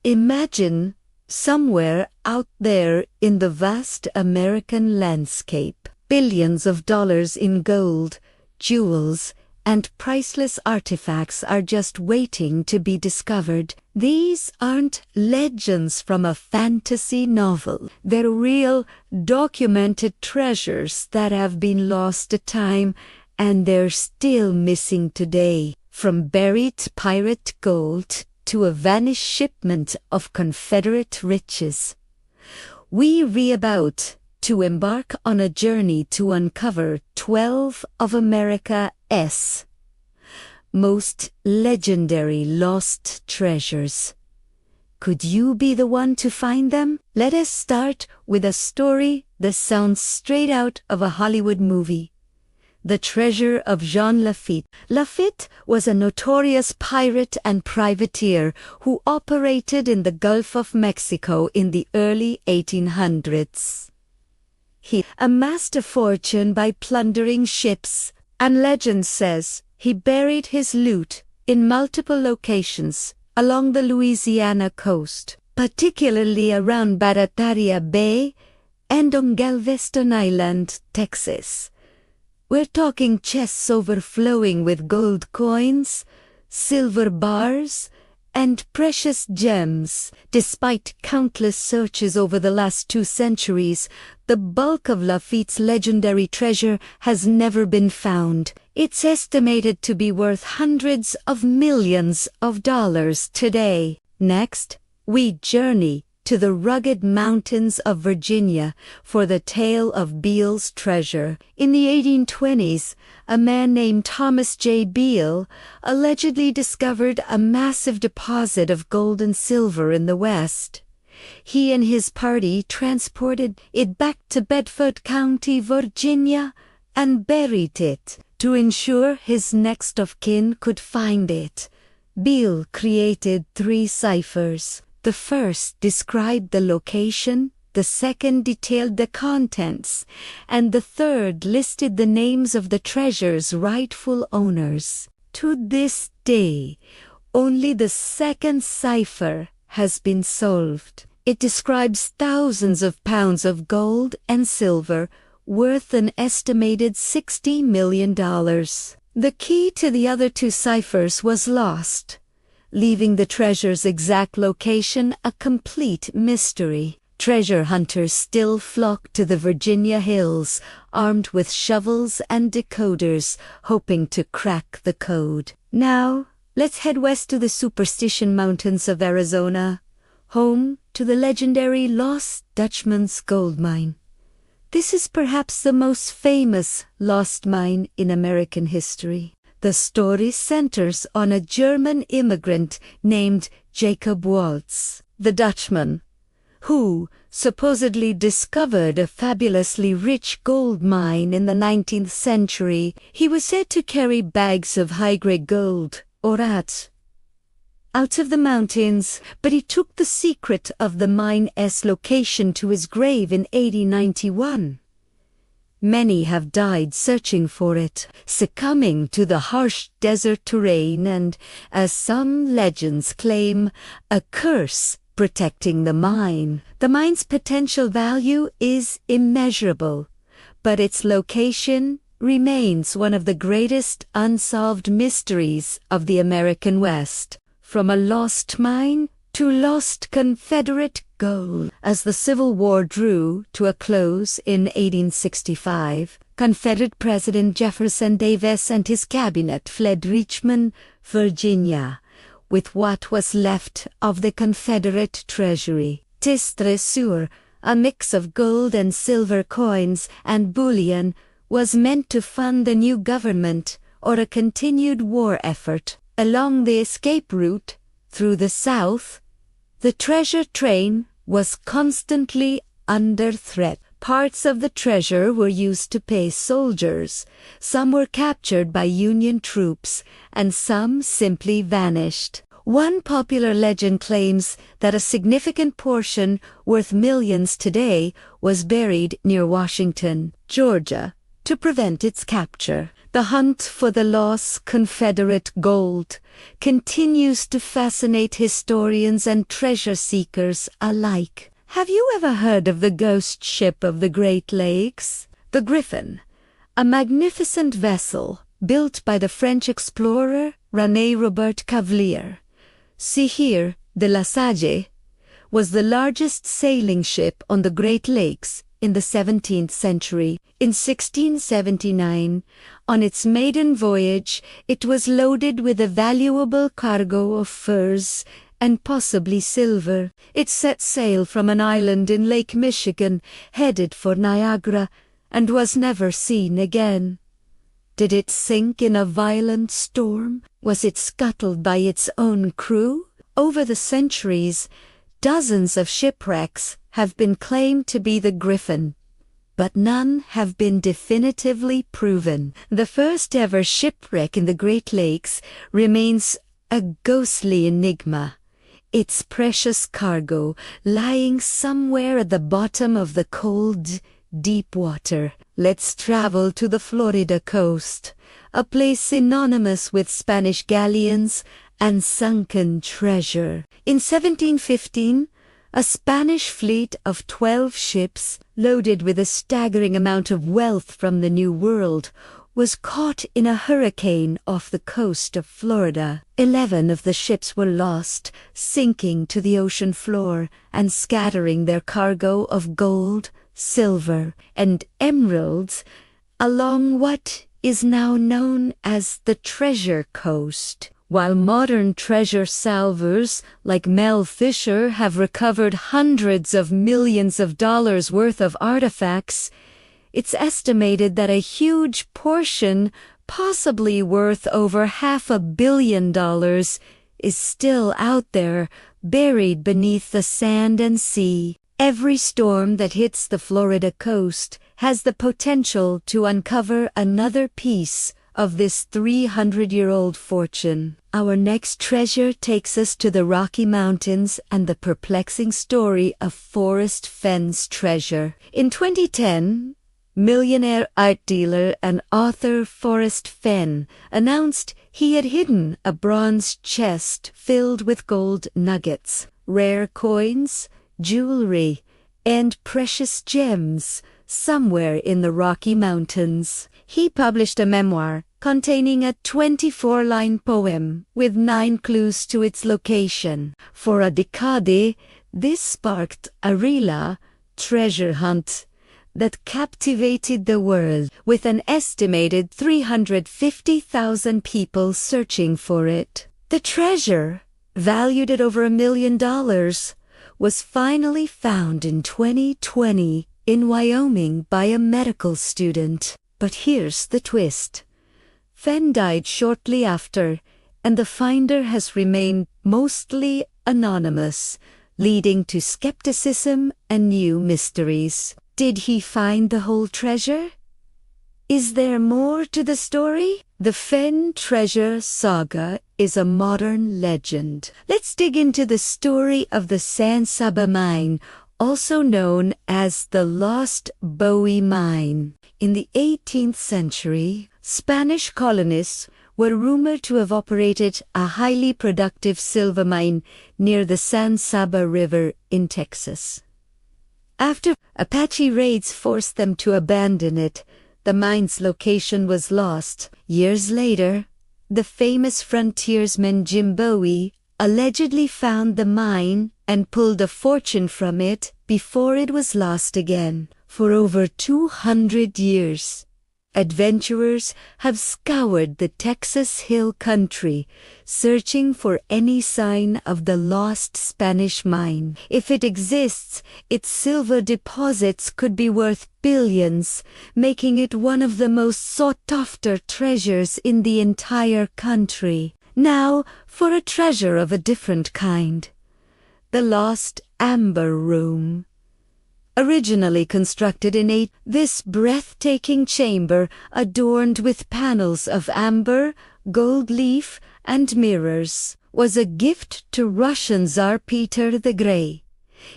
Imagine somewhere out there in the vast American landscape, billions of dollars in gold, jewels, and priceless artifacts are just waiting to be discovered. These aren't legends from a fantasy novel. They're real, documented treasures that have been lost to time, and they're still missing today. From buried pirate gold to a vanished shipment of Confederate riches, we're about to embark on a journey to uncover 12 of America's most legendary lost treasures. Could you be the one to find them? Let us start with a story that sounds straight out of a Hollywood movie. The Treasure of Jean Lafitte. Lafitte was a notorious pirate and privateer who operated in the Gulf of Mexico in the early 1800s. He amassed a fortune by plundering ships, and legend says he buried his loot in multiple locations along the Louisiana coast, particularly around Barataria Bay and on Galveston Island, Texas. We're talking chests overflowing with gold coins, silver bars, and precious gems. Despite countless searches over the last 2 centuries, the bulk of Lafitte's legendary treasure has never been found. It's estimated to be worth hundreds of millions of dollars today. Next, we journey to the rugged mountains of Virginia for the tale of Beale's treasure. In the 1820s, a man named Thomas J. Beale allegedly discovered a massive deposit of gold and silver in the West. He and his party transported it back to Bedford County, Virginia, and buried it to ensure his next of kin could find it. Beale created 3 ciphers. The first described the location, the second detailed the contents, and the third listed the names of the treasure's rightful owners. To this day, only the second cipher has been solved. It describes thousands of pounds of gold and silver worth an estimated $60 million. The key to the other 2 ciphers was lost, leaving the treasure's exact location a complete mystery. Treasure hunters still flock to the Virginia hills, armed with shovels and decoders, hoping to crack the code. Now, let's head west to the Superstition Mountains of Arizona, home to the legendary Lost Dutchman's gold mine. This is perhaps the most famous lost mine in American history. The story centers on a German immigrant named Jacob Waltz, the Dutchman, who supposedly discovered a fabulously rich gold mine in the 19th century. He was said to carry bags of high-grade gold, orats, out of the mountains, but he took the secret of the mine's location to his grave in 1891. Many have died searching for it, succumbing to the harsh desert terrain and, as some legends claim, a curse protecting the mine. The mine's potential value is immeasurable, but its location remains one of the greatest unsolved mysteries of the American West. From a lost mine to lost Confederate gold. As the Civil War drew to a close in 1865, Confederate President Jefferson Davis and his cabinet fled Richmond, Virginia, with what was left of the Confederate treasury. This treasure, a mix of gold and silver coins and bullion, was meant to fund the new government or a continued war effort. Along the escape route through the South, the treasure train was constantly under threat. Parts of the treasure were used to pay soldiers, some were captured by Union troops, and some simply vanished. One popular legend claims that a significant portion, worth millions today, was buried near Washington, Georgia, to prevent its capture. The hunt for the lost Confederate gold continues to fascinate historians and treasure seekers alike. Have you ever heard of the ghost ship of the Great Lakes? The Griffin, a magnificent vessel built by the French explorer René Robert Cavelier, Sire de la Sage, was the largest sailing ship on the Great Lakes in the 17th century. In 1679, on its maiden voyage, it was loaded with a valuable cargo of furs and possibly silver. It set sail from an island in Lake Michigan, headed for Niagara, and was never seen again. Did it sink in a violent storm? Was it scuttled by its own crew? Over the centuries, dozens of shipwrecks have been claimed to be the Griffin, but none have been definitively proven. The first ever shipwreck in the Great Lakes remains a ghostly enigma, its precious cargo lying somewhere at the bottom of the cold, deep water. Let's travel to the Florida coast, a place synonymous with Spanish galleons and sunken treasure. In 1715, a Spanish fleet of 12 ships, loaded with a staggering amount of wealth from the New World, was caught in a hurricane off the coast of Florida. 11 of the ships were lost, sinking to the ocean floor and scattering their cargo of gold, silver, and emeralds along what is now known as the Treasure Coast. While modern treasure salvers like Mel Fisher have recovered hundreds of millions of dollars worth of artifacts, it's estimated that a huge portion, possibly worth over $500 million, is still out there, buried beneath the sand and sea. Every storm that hits the Florida coast has the potential to uncover another piece of this 300-year-old fortune. Our next treasure takes us to the Rocky Mountains and the perplexing story of Forrest Fenn's treasure. In 2010, millionaire art dealer and author Forrest Fenn announced he had hidden a bronze chest filled with gold nuggets, rare coins, jewelry, and precious gems somewhere in the Rocky Mountains. He published a memoir containing a 24-line poem with 9 clues to its location. For a decade, this sparked a real treasure hunt that captivated the world, with an estimated 350,000 people searching for it. The treasure, valued at over $1 million, was finally found in 2020 in Wyoming by a medical student. But here's the twist. Fenn died shortly after, and the finder has remained mostly anonymous, leading to skepticism and new mysteries. Did he find the whole treasure? Is there more to the story? The Fenn treasure saga is a modern legend. Let's dig into the story of the San Saba mine, also known as the Lost Bowie Mine. In the 18th century, Spanish colonists were rumored to have operated a highly productive silver mine near the San Saba River in Texas. After Apache raids forced them to abandon it, the mine's location was lost. Years later, the famous frontiersman Jim Bowie allegedly found the mine and pulled a fortune from it before it was lost again. For over 200 years, adventurers have scoured the Texas Hill Country, searching for any sign of the lost Spanish mine. If it exists, its silver deposits could be worth billions, making it one of the most sought-after treasures in the entire country. Now, for a treasure of a different kind. The Lost Amber Room. Originally constructed in this breathtaking chamber, adorned with panels of amber, gold leaf, and mirrors, was a gift to Russian Tsar Peter the Grey.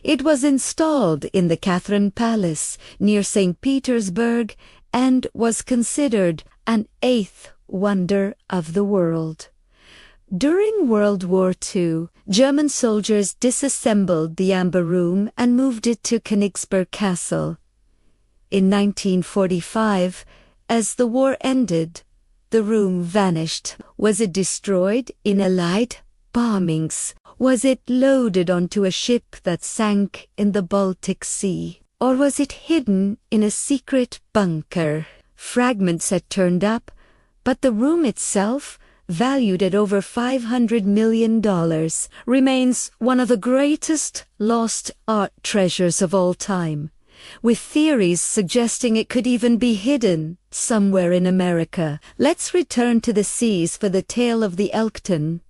It was installed in the Catherine Palace near St. Petersburg and was considered an eighth wonder of the world. During World War II, German soldiers disassembled the Amber Room and moved it to Königsberg Castle. In 1945, as the war ended, the room vanished. Was it destroyed in Allied bombings? Was it loaded onto a ship that sank in the Baltic Sea? Or was it hidden in a secret bunker? Fragments had turned up, but the room itself, valued at over $500 million, remains one of the greatest lost art treasures of all time, with theories suggesting it could even be hidden somewhere in America. Let's return to the seas for the tale of the Elkton,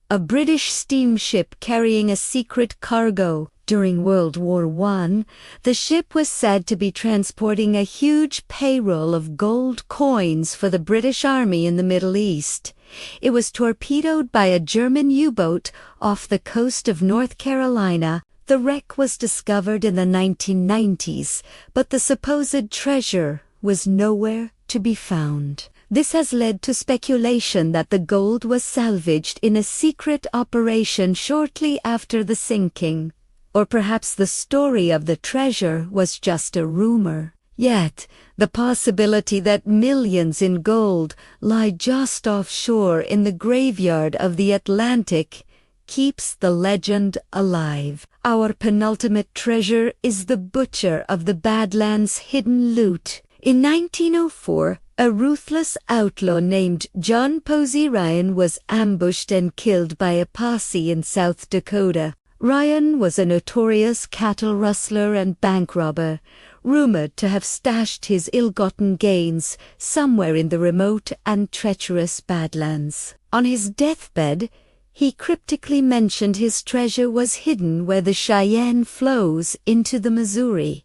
a British steamship carrying a secret cargo. During World War I, the ship was said to be transporting a huge payroll of gold coins for the British Army in the Middle East. It was torpedoed by a German U-boat off the coast of North Carolina. The wreck was discovered in the 1990s, but the supposed treasure was nowhere to be found. This has led to speculation that the gold was salvaged in a secret operation shortly after the sinking. Or perhaps the story of the treasure was just a rumor. Yet, the possibility that millions in gold lie just offshore in the graveyard of the Atlantic keeps the legend alive. Our penultimate treasure is the butcher of the Badlands' hidden loot. In 1904, a ruthless outlaw named John Posey Ryan was ambushed and killed by a posse in South Dakota. Ryan was a notorious cattle rustler and bank robber, rumored to have stashed his ill-gotten gains somewhere in the remote and treacherous Badlands. On his deathbed, he cryptically mentioned his treasure was hidden where the Cheyenne flows into the Missouri.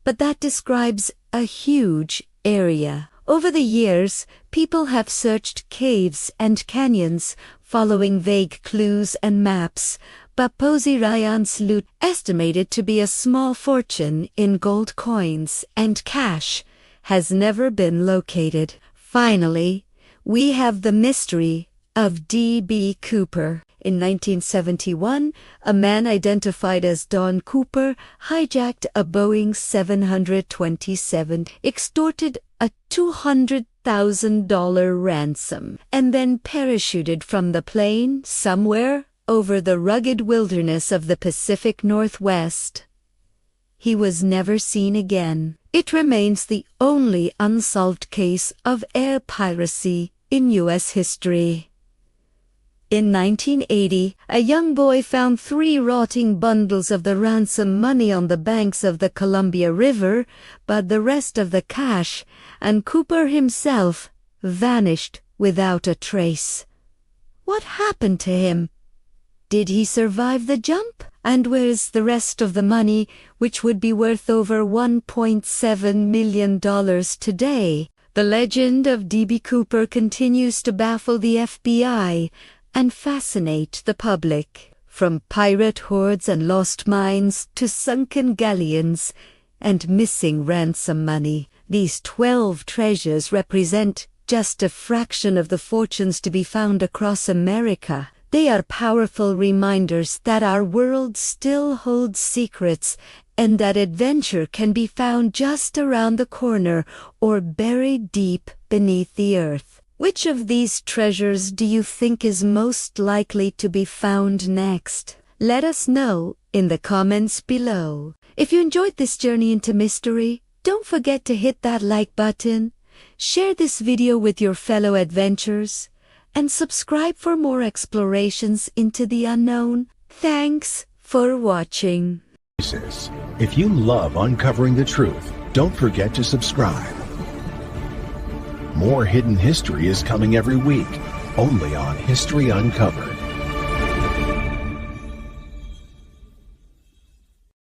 But that describes a huge area. Over the years, people have searched caves and canyons, following vague clues and maps, but Posey Ryan's loot, estimated to be a small fortune in gold coins and cash, has never been located. Finally, we have the mystery of D.B. Cooper. In 1971, a man identified as Don Cooper hijacked a Boeing 727, extorted a $200,000 ransom, and then parachuted from the plane somewhere over the rugged wilderness of the Pacific Northwest. He was never seen again. It remains the only unsolved case of air piracy in U.S. history. In 1980, a young boy found 3 rotting bundles of the ransom money on the banks of the Columbia River, but the rest of the cash, and Cooper himself, vanished without a trace. What happened to him? Did he survive the jump? And where's the rest of the money, which would be worth over $1.7 million today? The legend of D.B. Cooper continues to baffle the FBI and fascinate the public. From pirate hordes and lost mines to sunken galleons and missing ransom money, these 12 treasures represent just a fraction of the fortunes to be found across America. They are powerful reminders that our world still holds secrets and that adventure can be found just around the corner or buried deep beneath the earth. Which of these treasures do you think is most likely to be found next? Let us know in the comments below. If you enjoyed this journey into mystery, don't forget to hit that like button, share this video with your fellow adventurers, and subscribe for more explorations into the unknown. Thanks for watching. If you love uncovering the truth, don't forget to subscribe. More hidden history is coming every week, only on History Uncovered.